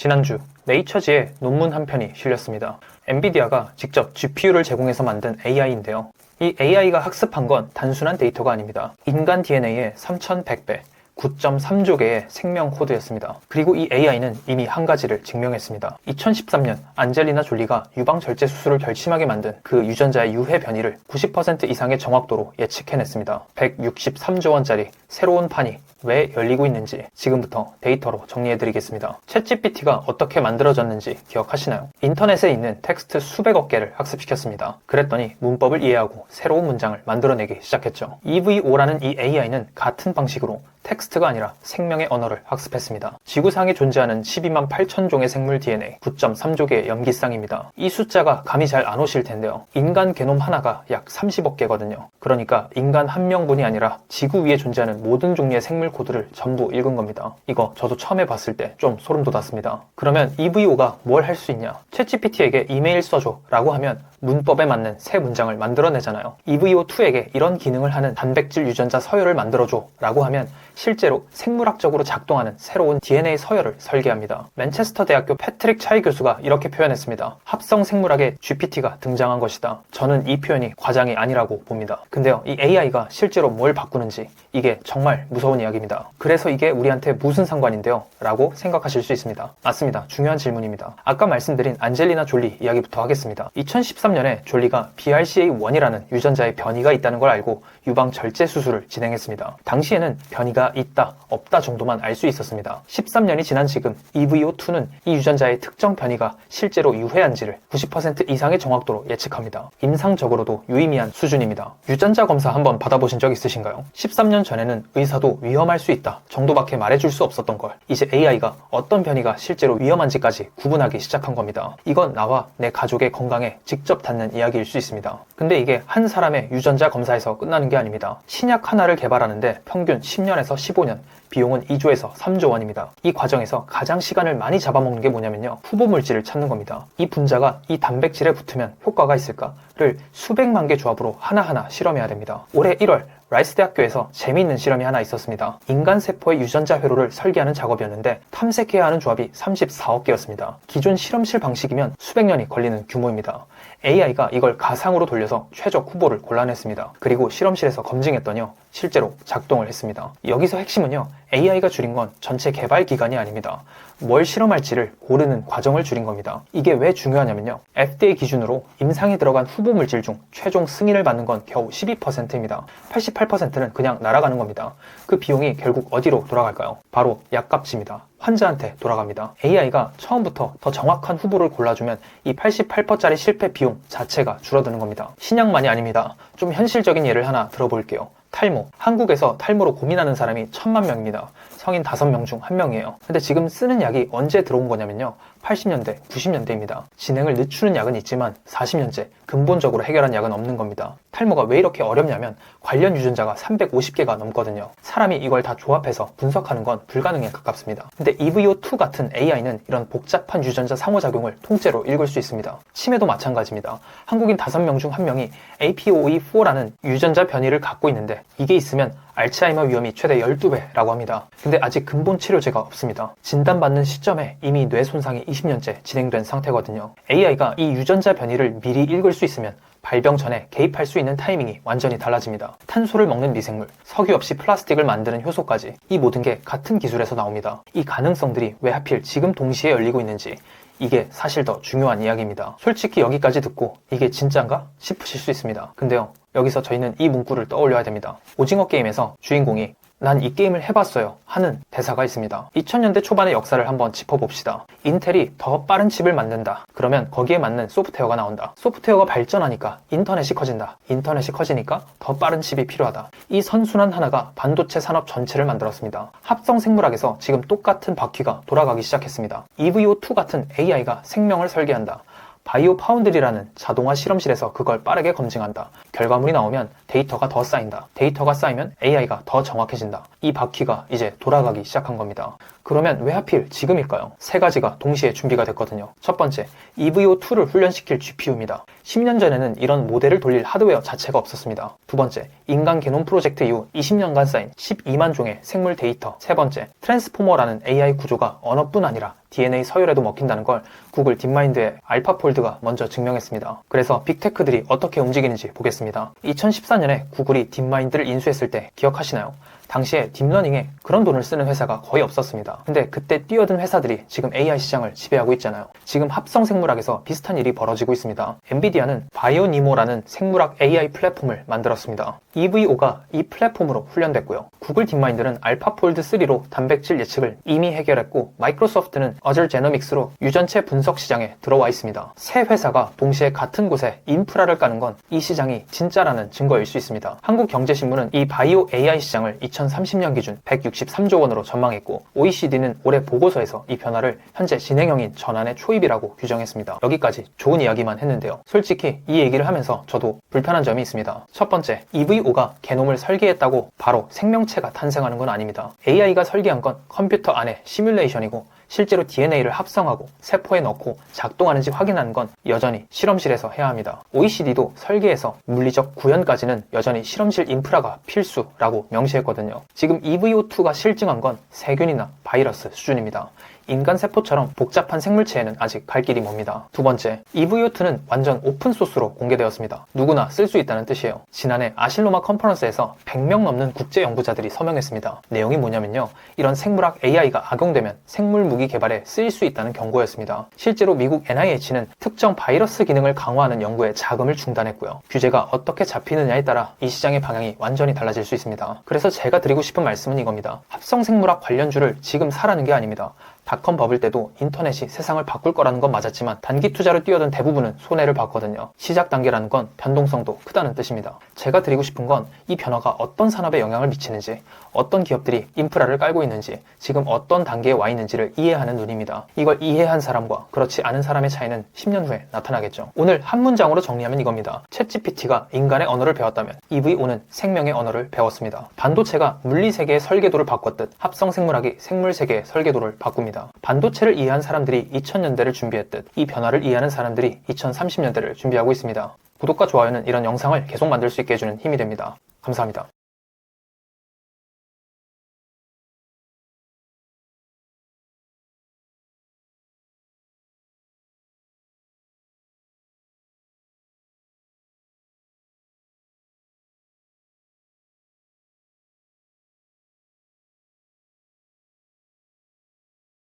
지난주 네이처지에 논문 한 편이 실렸습니다. 엔비디아가 직접 GPU를 제공해서 만든 AI인데요. 이 AI가 학습한 건 단순한 데이터가 아닙니다. 인간 DNA의 3100배, 9.3조 개의 생명 코드였습니다. 그리고 이 AI는 이미 한 가지를 증명했습니다. 2013년 안젤리나 졸리가 유방 절제 수술을 결심하게 만든 그 유전자의 유해 변이를 90% 이상의 정확도로 예측해냈습니다. 163조 원짜리 새로운 판이 왜 열리고 있는지 지금부터 데이터로 정리해드리겠습니다. 챗GPT가 어떻게 만들어졌는지 기억하시나요? 인터넷에 있는 텍스트 수백억 개를 학습시켰습니다. 그랬더니 문법을 이해하고 새로운 문장을 만들어내기 시작했죠. EV5라는 이 AI는 같은 방식으로 텍스트가 아니라 생명의 언어를 학습했습니다. 지구상에 존재하는 12만 8천 종의 생물 DNA, 9.3조 개의 염기쌍입니다. 이 숫자가 감이 잘 안 오실 텐데요. 인간 게놈 하나가 약 30억 개거든요. 그러니까 인간 한 명분이 아니라 지구 위에 존재하는 모든 종류의 생물 코드를 전부 읽은 겁니다. 이거 저도 처음에 봤을 때 좀 소름 돋았습니다. 그러면 EV5가 뭘 할 수 있냐? 챗GPT에게 이메일 써줘 라고 하면 문법에 맞는 새 문장을 만들어내잖아요. EV5-2에게 이런 기능을 하는 단백질 유전자 서열을 만들어줘 라고 하면 실제로 생물학적으로 작동하는 새로운 DNA 서열을 설계합니다. 맨체스터 대학교 패트릭 차이 교수가 이렇게 표현했습니다. 합성 생물학에 GPT가 등장한 것이다. 저는 이 표현이 과장이 아니라고 봅니다. 근데요, 이 AI가 실제로 뭘 바꾸는지 이게 정말 무서운 이야기입니다. 그래서 이게 우리한테 무슨 상관인데요? 라고 생각하실 수 있습니다. 맞습니다. 중요한 질문입니다. 아까 말씀드린 안젤리나 졸리 이야기부터 하겠습니다. 2013년에 졸리가 BRCA1이라는 유전자의 변이가 있다는 걸 알고 유방 절제 수술을 진행했습니다. 당시에는 변이가 있다, 없다 정도만 알 수 있었습니다. 13년이 지난 지금 EV5-2는 이 유전자의 특정 변이가 실제로 유해한지를 90% 이상의 정확도로 예측합니다. 임상적으로도 유의미한 수준입니다. 유전자 검사 한번 받아보신 적 있으신가요? 13년 전에는 의사도 위험할 수 있다 정도밖에 말해줄 수 없었던 걸 이제 AI가 어떤 변이가 실제로 위험한지까지 구분하기 시작한 겁니다. 이건 나와 내 가족의 건강에 직접 닿는 이야기일 수 있습니다. 근데 이게 한 사람의 유전자 검사에서 끝나는 게 아닙니다. 신약 하나를 개발하는데 평균 10년에서 15년, 비용은 2조에서 3조 원입니다. 이 과정에서 가장 시간을 많이 잡아먹는 게 뭐냐면요. 후보 물질을 찾는 겁니다. 이 분자가 이 단백질에 붙으면 효과가 있을까를 수백만 개 조합으로 하나하나 실험해야 됩니다. 올해 1월 라이스 대학교에서 재미있는 실험이 하나 있었습니다. 인간 세포의 유전자 회로를 설계하는 작업이었는데 탐색해야 하는 조합이 34억 개였습니다. 기존 실험실 방식이면 수백 년이 걸리는 규모입니다. AI가 이걸 가상으로 돌려서 최적 후보를 골라냈습니다. 그리고 실험실에서 검증했더니요. 실제로 작동을 했습니다. 여기서 핵심은요. AI가 줄인 건 전체 개발 기간이 아닙니다. 뭘 실험할지를 고르는 과정을 줄인 겁니다. 이게 왜 중요하냐면요. FDA 기준으로 임상에 들어간 후보 물질 중 최종 승인을 받는 건 겨우 12%입니다. 88%는 그냥 날아가는 겁니다. 그 비용이 결국 어디로 돌아갈까요? 바로 약값입니다. 환자한테 돌아갑니다. AI가 처음부터 더 정확한 후보를 골라주면 이 88%짜리 실패 비용 자체가 줄어드는 겁니다. 신약만이 아닙니다. 좀 현실적인 예를 하나 들어볼게요. 탈모. 한국에서 탈모로 고민하는 사람이 1000만 명입니다. 성인 5명 중 1명이에요. 근데 지금 쓰는 약이 언제 들어온 거냐면요. 80년대, 90년대입니다. 진행을 늦추는 약은 있지만 40년째 근본적으로 해결한 약은 없는 겁니다. 탈모가 왜 이렇게 어렵냐면 관련 유전자가 350개가 넘거든요. 사람이 이걸 다 조합해서 분석하는 건 불가능에 가깝습니다. 근데 EV5-2 같은 AI는 이런 복잡한 유전자 상호작용을 통째로 읽을 수 있습니다. 치매도 마찬가지입니다. 한국인 5명 중 1명이 APOE4라는 유전자 변이를 갖고 있는데 이게 있으면 알츠하이머 위험이 최대 12배라고 합니다. 근데 아직 근본 치료제가 없습니다. 진단받는 시점에 이미 뇌 손상이 20년째 진행된 상태거든요. AI가 이 유전자 변이를 미리 읽을 수 있으면 발병 전에 개입할 수 있는 타이밍이 완전히 달라집니다. 탄소를 먹는 미생물, 석유 없이 플라스틱을 만드는 효소까지 이 모든 게 같은 기술에서 나옵니다. 이 가능성들이 왜 하필 지금 동시에 열리고 있는지 이게 사실 더 중요한 이야기입니다. 솔직히 여기까지 듣고 이게 진짠가? 싶으실 수 있습니다. 근데요. 여기서 저희는 이 문구를 떠올려야 됩니다. 오징어 게임에서 주인공이 난 이 게임을 해봤어요 하는 대사가 있습니다. 2000년대 초반의 역사를 한번 짚어봅시다. 인텔이 더 빠른 칩을 만든다. 그러면 거기에 맞는 소프트웨어가 나온다. 소프트웨어가 발전하니까 인터넷이 커진다. 인터넷이 커지니까 더 빠른 칩이 필요하다. 이 선순환 하나가 반도체 산업 전체를 만들었습니다. 합성 생물학에서 지금 똑같은 바퀴가 돌아가기 시작했습니다. EV5-2 같은 AI가 생명을 설계한다. 바이오 파운드리라는 자동화 실험실에서 그걸 빠르게 검증한다. 결과물이 나오면 데이터가 더 쌓인다. 데이터가 쌓이면 AI가 더 정확해진다. 이 바퀴가 이제 돌아가기 시작한 겁니다. 그러면 왜 하필 지금일까요? 세 가지가 동시에 준비가 됐거든요. 첫 번째, EV5-2를 훈련시킬 GPU입니다. 10년 전에는 이런 모델을 돌릴 하드웨어 자체가 없었습니다. 두 번째, 인간 게놈 프로젝트 이후 20년간 쌓인 12만 종의 생물 데이터. 세 번째, 트랜스포머라는 AI 구조가 언어뿐 아니라 DNA 서열에도 먹힌다는 걸 구글 딥마인드의 알파폴드가 먼저 증명했습니다. 그래서 빅테크들이 어떻게 움직이는지 보겠습니다. 2014년에 구글이 딥마인드를 인수했을 때 기억하시나요? 당시에 딥러닝에 그런 돈을 쓰는 회사가 거의 없었습니다. 근데 그때 뛰어든 회사들이 지금 AI 시장을 지배하고 있잖아요. 지금 합성 생물학에서 비슷한 일이 벌어지고 있습니다. 엔비디아는 바이오니모라는 생물학 AI 플랫폼을 만들었습니다. EVO가 이 플랫폼으로 훈련됐고요. 구글 딥마인드는 알파폴드3로 단백질 예측을 이미 해결했고, 마이크로소프트는 어절 제노믹스로 유전체 분석 시장에 들어와 있습니다. 세 회사가 동시에 같은 곳에 인프라를 까는 건 이 시장이 진짜라는 증거일 수 있습니다. 한국경제신문은 이 바이오 AI 시장을 2030년 기준 163조 원으로 전망했고, OECD는 올해 보고서에서 이 변화를 현재 진행형인 전환의 초입이라고 규정했습니다. 여기까지 좋은 이야기만 했는데요. 솔직히 이 얘기를 하면서 저도 불편한 점이 있습니다. 첫 번째, EVO가 게놈을 설계했다고 바로 생명체가 탄생하는 건 아닙니다. AI가 설계한 건 컴퓨터 안에 시뮬레이션이고, 실제로 DNA를 합성하고 세포에 넣고 작동하는지 확인하는 건 여전히 실험실에서 해야 합니다. OECD도 설계에서 물리적 구현까지는 여전히 실험실 인프라가 필수라고 명시했거든요. 지금 EVO2가 실증한 건 세균이나 바이러스 수준입니다. 인간 세포처럼 복잡한 생물체에는 아직 갈 길이 멉니다. 두 번째, EVO2는 완전 오픈소스로 공개되었습니다. 누구나 쓸 수 있다는 뜻이에요. 지난해 아실로마 컨퍼런스에서 100명 넘는 국제 연구자들이 서명했습니다. 내용이 뭐냐면요, 이런 생물학 AI가 악용되면 생물 무기 개발에 쓰일 수 있다는 경고였습니다. 실제로 미국 NIH는 특정 바이러스 기능을 강화하는 연구에 자금을 중단했고요. 규제가 어떻게 잡히느냐에 따라 이 시장의 방향이 완전히 달라질 수 있습니다. 그래서 제가 드리고 싶은 말씀은 이겁니다. 합성생물학 관련주를 지금 사라는 게 아닙니다. 닷컴 버블 때도 인터넷이 세상을 바꿀 거라는 건 맞았지만 단기 투자로 뛰어든 대부분은 손해를 봤거든요. 시작 단계라는 건 변동성도 크다는 뜻입니다. 제가 드리고 싶은 건 이 변화가 어떤 산업에 영향을 미치는지, 어떤 기업들이 인프라를 깔고 있는지, 지금 어떤 단계에 와 있는지를 이해하는 눈입니다. 이걸 이해한 사람과 그렇지 않은 사람의 차이는 10년 후에 나타나겠죠. 오늘 한 문장으로 정리하면 이겁니다. 챗GPT가 인간의 언어를 배웠다면 EVO는 생명의 언어를 배웠습니다. 반도체가 물리세계의 설계도를 바꿨듯 합성생물학이 생물세계의 설계도를 바꿉니다. 반도체를 이해한 사람들이 2000년대를 준비했듯 이 변화를 이해하는 사람들이 2030년대를 준비하고 있습니다. 구독과 좋아요는 이런 영상을 계속 만들 수 있게 해주는 힘이 됩니다. 감사합니다.